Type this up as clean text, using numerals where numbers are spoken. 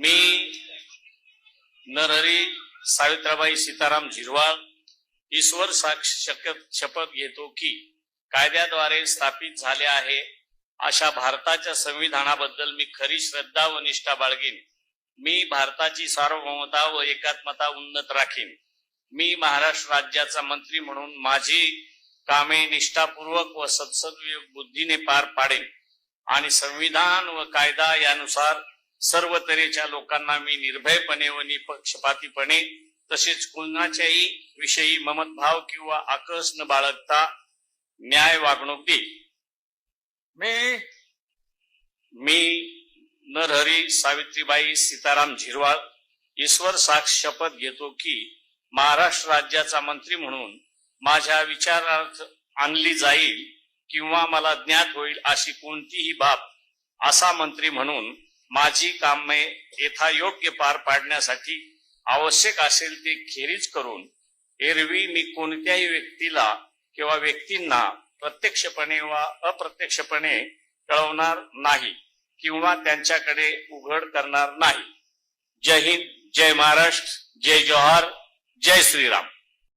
मी नरहरी सावित्रीबाई सीताराम झिरवाळ ईश्वर साक्ष शपथ घेतो की कायद्याद्वारे स्थापित झाले आहे अशा भारताच्या संविधानाबद्दल मी खरी श्रद्धा व निष्ठा बाळगीन। मी भारताची सार्वभौमता व एकात्मता उन्नत राखीन। मी महाराष्ट्र राज्याचा मंत्री म्हणून माझी कामे निष्ठापूर्वक व सत्सद्विवेक बुद्धीने पार पाडेन आणि संविधान व कायदा यानुसार सर्व तऱ्हेच्या लोकांना मी निर्भयपणे व निपक्षपातीपणे तसेच कुणाच्याही विषयी ममतभाव किंवा आकस न बाळगता न्याय वागणूक देईन। मी नरहरी सावित्रीबाई सीताराम झिरवाळ ईश्वर साक्ष शपथ घेतो की महाराष्ट्र राज्याचा मंत्री म्हणून माझ्या विचारार्थ आणली जाईल किंवा मला ज्ञात होईल अशी कोणतीही बाब असा मंत्री म्हणून माझी कामे यथायोग्य पार पाडण्यासाठी आवश्यक असेल ते खेरीज करून एरवी मी कोणत्याही व्यक्तीला किंवा व्यक्तींना प्रत्यक्षपणे वा अप्रत्यक्षपणे कळवणार नाही किंवा त्यांच्याकडे उघड करणार नाही। जय हिंद, जय महाराष्ट्र, जय जोहार, जय श्रीराम।